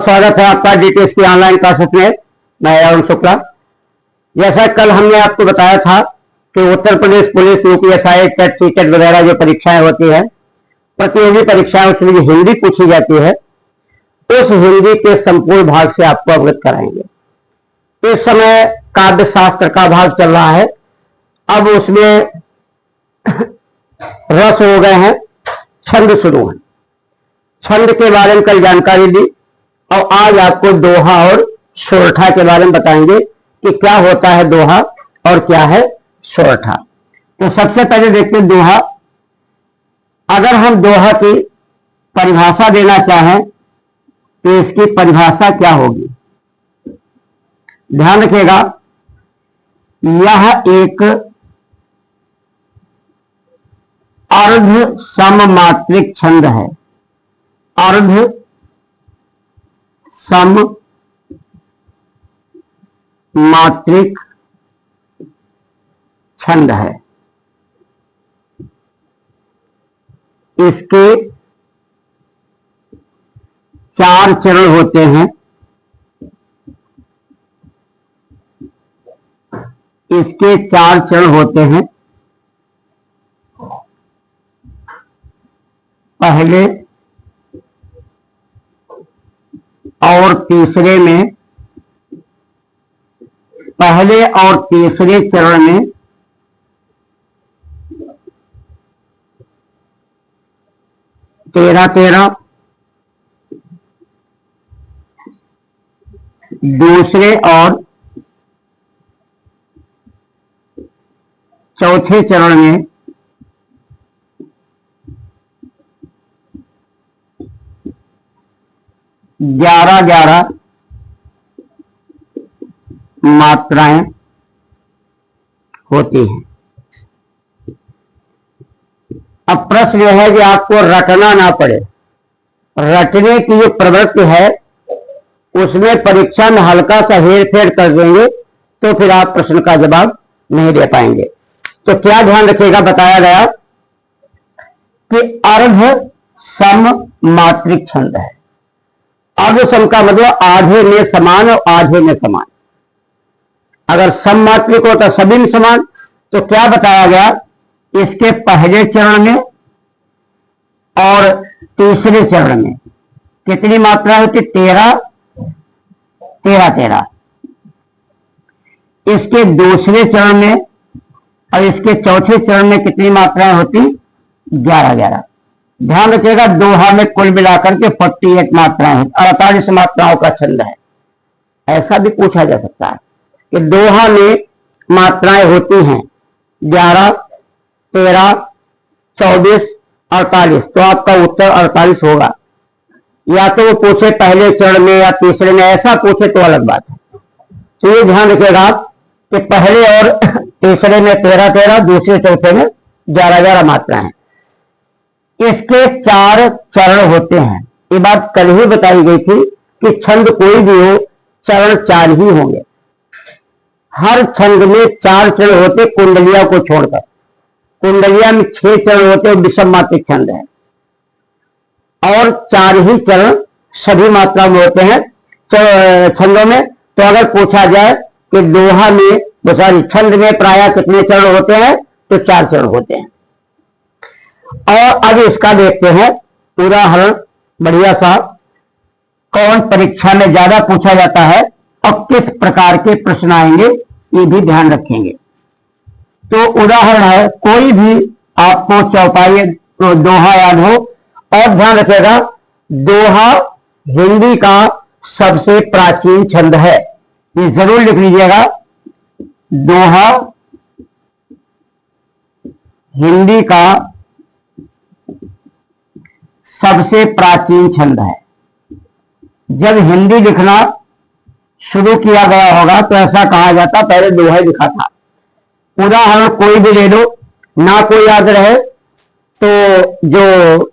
स्वागत है आपका डीटीएस की ऑनलाइन क्लासेस में। मैं अरुण शुक्ला। जैसा कल हमने आपको बताया था कि Uttar Pradesh police UPSI TET CTET वगैरह जो परीक्षाएं होती है, प्रतियोगी परीक्षाएं, उसमें जो हिंदी पूछी जाती है, उस हिंदी के संपूर्ण भाग से आपको अवगत कराएंगे। इस समय काव्य शास्त्र का भाग चल रहा है। अब उसमें रस हो गए हैं, छंद शुरू है। छंद के बारे में कल जानकारी दी और आज आपको दोहा और सोरठा के बारे में बताएंगे कि क्या होता है दोहा और क्या है सोरठा। तो सबसे पहले देखते हैं दोहा। अगर हम दोहा की परिभाषा देना चाहें तो इसकी परिभाषा क्या होगी? ध्यान रखिएगा, यह एक अर्ध सममात्रिक छंद है। अर्ध सम मात्रिक छंद है। इसके 4 चरण होते हैं। इसके 4 चरण होते हैं। पहले और तीसरे में, पहले और तीसरे चरण में तेरह तेरह, दूसरे और चौथे चरण में 11-11 मात्राएं होती हैं। अब प्रश्न यह है कि आपको रटना ना पड़े। रटने की जो प्रवृत्ति है उसमें परीक्षा में हल्का सा हेर फेर कर देंगे तो फिर आप प्रश्न का जवाब नहीं दे पाएंगे। तो क्या ध्यान रखिएगा, बताया गया कि अर्ध सम मात्रिक छंद है। अर्ध सम का मतलब आधे में समान और आधे में समान। अगर सम मात्रिक होता सभी में समान, तो क्या बताया गया, इसके पहले चरण में और तीसरे चरण में कितनी मात्रा होती? 13-13। इसके दूसरे चरण में और इसके चौथे चरण में कितनी मात्राएं होती? 11-11। ध्यान रखिएगा, दोहा में कुल मिलाकर के 48 मात्राएं हैं। 48 मात्राओं का छंद है। ऐसा भी पूछा जा सकता है कि दोहा में मात्राएं होती हैं 11, 13, 24, 48। तो आपका उत्तर 48 होगा। या तो वो पूछे पहले चरण में या तीसरे में, ऐसा पूछे तो अलग बात है। तो ये ध्यान रखिएगा कि पहले और तीसरे में 13-13, दूसरे चौथे में 11-11 मात्राएं हैं। इसके 4 चरण होते हैं। ये बात कल ही बताई गई थी कि छंद कोई भी हो, चरण 4 ही होंगे। हर छंद में 4 चरण होते, कुंडलिया को छोड़कर। कुंडलिया में 6 चरण होते, विषम मात्रिक छंद है। और 4 ही चरण सभी मात्रा में होते हैं छंदों में। तो अगर पूछा जाए कि दोहा में, सॉरी, छंद में प्रायः कितने चरण होते हैं, तो 4 चरण होते हैं। और अब इसका देखते हैं उदाहरण बढ़िया सा, कौन परीक्षा में ज्यादा पूछा जाता है और किस प्रकार के प्रश्न आएंगे, ये भी ध्यान रखेंगे। तो उदाहरण है, कोई भी आपको चौपाई दोहा याद हो, और ध्यान रखिएगा दोहा हिंदी का सबसे प्राचीन छंद है। ये जरूर लिख लीजिएगा, दोहा हिंदी का सबसे प्राचीन छंद है। जब हिंदी लिखना शुरू किया गया होगा तो ऐसा कहा जाता, पहले दोहा लिखा था। उदाहरण कोई भी ले लो, ना कोई याद रहे तो जो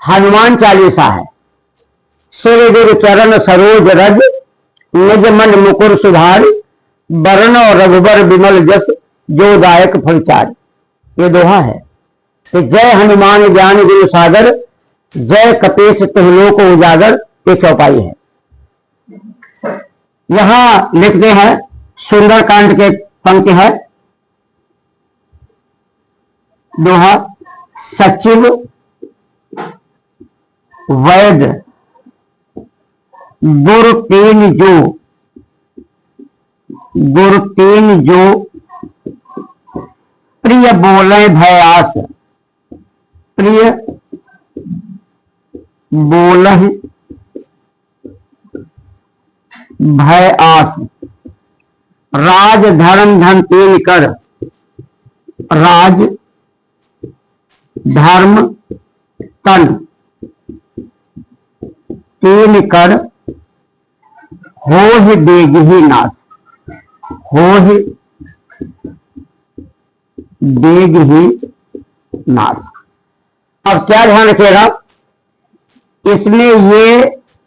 हनुमान चालीसा है, सिर गुरु चरण सरोज रज, निज मन मुकुर सुधार, वर्ण और रघुबर विमल जस, जो दायक फलचार। ये दोहा है। तो जय हनुमान ज्ञान गुरु सागर, जय कपीश तुम लोक उजागर, ये चौपाई है। यहां लिखते हैं सुंदरकांड के पंक्ति है, दोहा, सचिव वैद्य गुर तीन जो प्रिय बोले भयास, प्रिय बोलह भय आस, राज धर्म धन तीन कर, राज धर्म तन तीन कर, होहि देगहि नाश, होहि देगहि नाश। अब क्या ध्यान रखिएगा, इसमें ये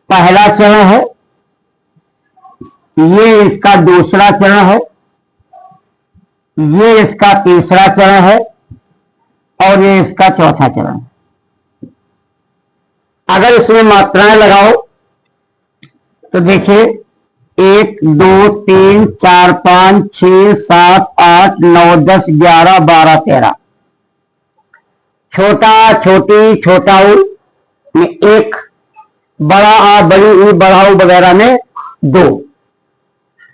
पहला चरण है, ये इसका दूसरा चरण है, ये इसका तीसरा चरण है और ये इसका चौथा चरण है। अगर इसमें मात्राएं लगाओ तो देखिए 1 2 3 4 5 6 7 8 9 10 11 12 13, छोटा छोटी छोटा ऊ में 1, बड़ा आ बड़ी ई बड़ा ऊ वगैरह में 2।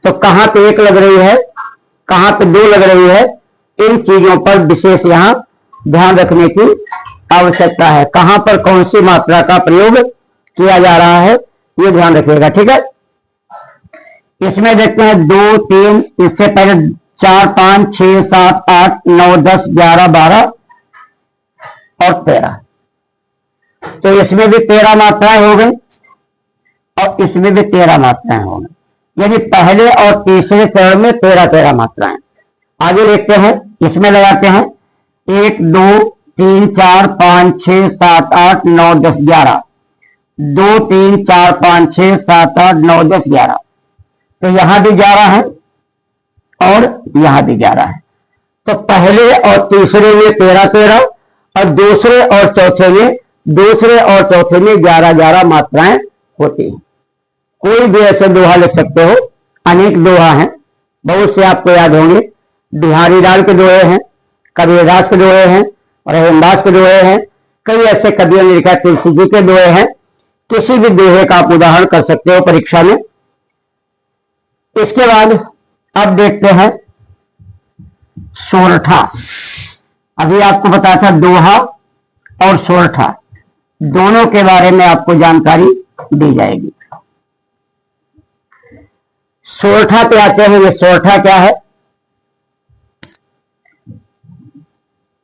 तो कहां पे 1 लग रही है, कहां पे 2 लग रही है, इन चीजों पर विशेष यहां ध्यान रखने की आवश्यकता है। कहां पर कौन सी मात्रा का प्रयोग किया जा रहा है ये ध्यान रखिएगा, ठीक है। इसमें देखते हैं 2 3, इससे पहले 4 5 6 7 8 9 10 11 12 और 13, तो इसमें भी 13 मात्राएं हो गई और इसमें भी 13 मात्राएं हो गई, यानी पहले और तीसरे चरण में 13 मात्राएं। आगे देखते हैं, इसमें लगाते हैं 1 2 3 4 5 6 7 8 9 10 11, 2 3 4 5 6 7 8 9 10 11, तो यहां भी 11 है और यहां भी 11 है। तो पहले और तीसरे में 13 और दूसरे और चौथे में 11 मात्राएं होती हैं। कोई भी ऐसे दोहा लिख सकते हो, अनेक दोहा हैं, बहुत से आपको याद होंगे। बिहारी लाल के दोहे हैं, कबीरदास के दोहे हैं, रहीमदास के दोहे हैं, कई ऐसे कवियों ने लिखा, तुलसी जी के दोहे हैं। किसी भी दोहे का आप उदाहरण कर सकते हो परीक्षा में। इसके बाद अब देखते हैं सोरठा। अभी आपको बताया था दोहा और सोरठा, दोनों के बारे में आपको जानकारी दी जाएगी। सोरठा पे आते हैं, ये सोरठा क्या है,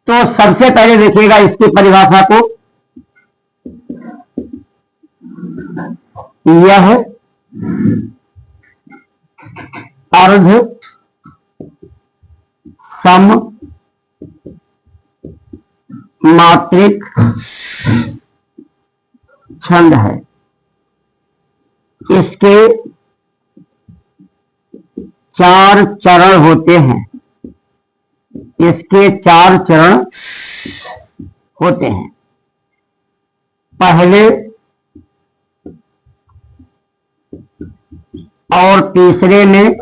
तो सबसे पहले देखिएगा इसकी परिभाषा को। यह अर्ध सम मात्रिक छंद है। इसके 4 चरण होते हैं, इसके 4 चरण होते हैं। पहले और तीसरे में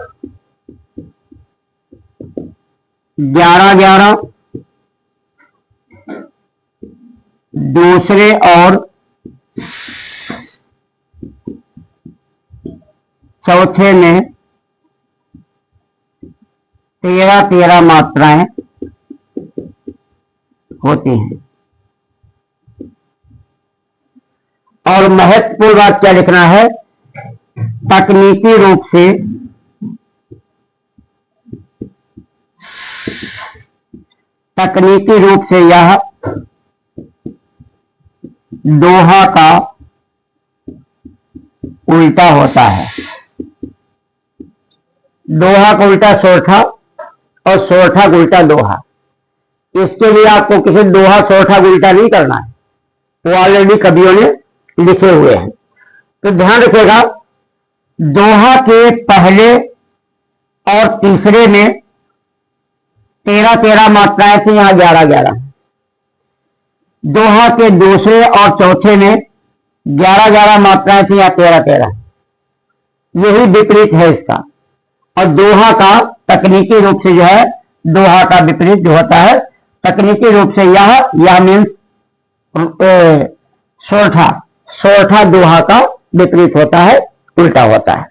11-11, दूसरे और चौथे में 13 मात्राएं होती हैं। और महत्वपूर्ण बात क्या लिखना है, तकनीकी रूप से यह दोहा का उल्टा होता है। दोहा का उल्टा सोरठा और सोरठा का उल्टा दोहा। इसके लिए आपको किसी दोहा सोरठा का उल्टा नहीं करना है, वो ऑलरेडी कवियों ने लिखे हुए हैं। तो ध्यान रखिएगा, दोहा के पहले और तीसरे में 13 मात्राएं थी, यहां 11। दोहा के दूसरे और चौथे में 11 मात्राएं थी या 13, यही विपरीत है इसका। और दोहा का तकनीकी रूप से जो है, दोहा का विपरीत जो होता है तकनीकी रूप से यह मीन्स सोरठा दोहा का विपरीत होता है, उल्टा होता है।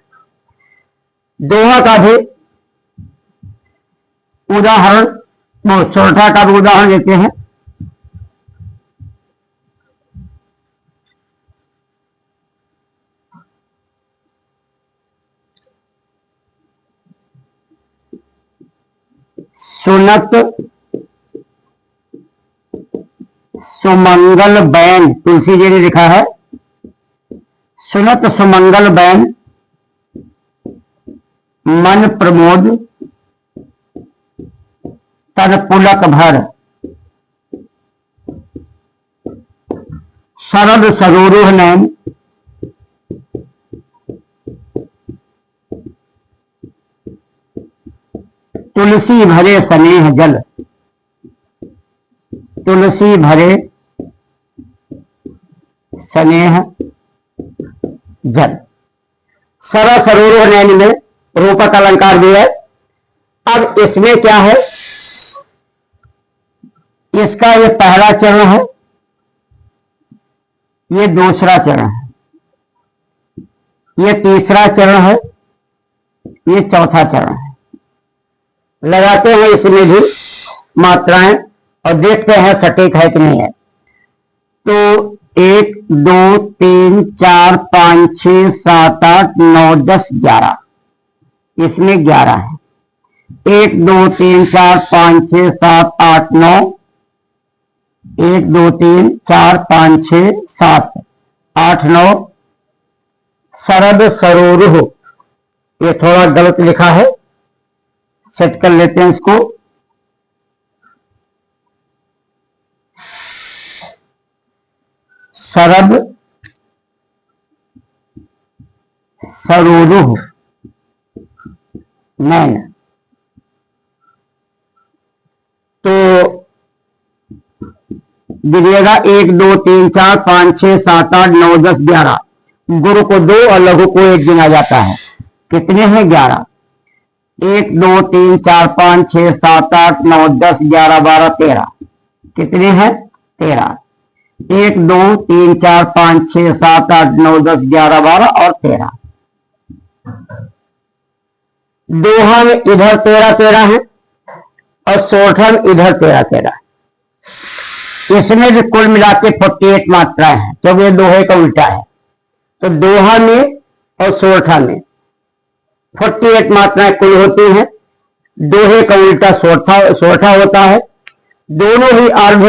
दोहा का भी उदाहरण, सोरठा का भी उदाहरण देते हैं। सुनत सुमंगल बैन, तुलसी जी ने लिखा है, सुनत सुमंगल बैन मन प्रमोद तन पुलक भर, शरद सरोरुह नैन तुलसी भरे स्नेह जल, तुलसी भरे स्नेह जल। सरस सरोरुह नैन में रूपक अलंकार भी है। अब इसमें क्या है, इसका ये पहला चरण है, ये दूसरा चरण है, ये तीसरा चरण है, ये चौथा चरण है। लगाते हैं इसमें भी मात्राएं और देखते हैं सटीक है कि नहीं है। तो 1 2 3 4 5 6 7 8 9 10 11, इसमें 11 है। 1 2 3 4 5 6 7 8 9, 1 2 3 4 5 6 7 8 9, शरद सरोरुह, ये थोड़ा गलत लिखा है, सेट कर लेते हैं इसको। शरद सरोरुह नैन, तो दिलिएगा 1 2 3 4 5 6 7 8 9 10 11। गुरु को 2 और लघु को 1 गिना जाता है। कितने हैं? 11। 1 2 3 4 5 6 7 8 9 10 11 12 13। कितने हैं? 13। 1 2 3 4 5 6 7 8 9 10 11 12 और 13। दोहा में इधर 13 है और सोरठा में इधर 13 है। इसमें भी कुल मिला के 48 मात्राएं हैं, क्योंकि ये दोहे का उल्टा है। तो दोहा में और सोरठा में 48 मात्राएं कुल होती हैं। दोहे का उल्टा सोरठा होता है। दोनों ही अर्ध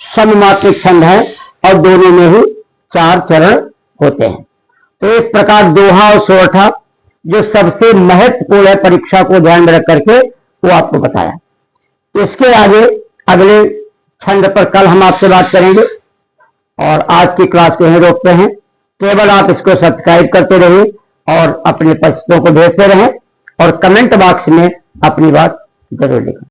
सममात्रिक छंद है और दोनों में ही 4 चरण होते हैं। तो इस प्रकार दोहा और सोरठा जो सबसे महत्वपूर्ण है परीक्षा को ध्यान में रख करके, वो आपको बताया। इसके आगे अगले छंद पर कल हम आपसे बात करेंगे और आज की क्लास को यहीं रोकते हैं। केवल आप इसको सब्सक्राइब करते रहिए और अपने प्रश्नों को भेजते रहें और कमेंट बॉक्स में अपनी बात जरूर लिखें।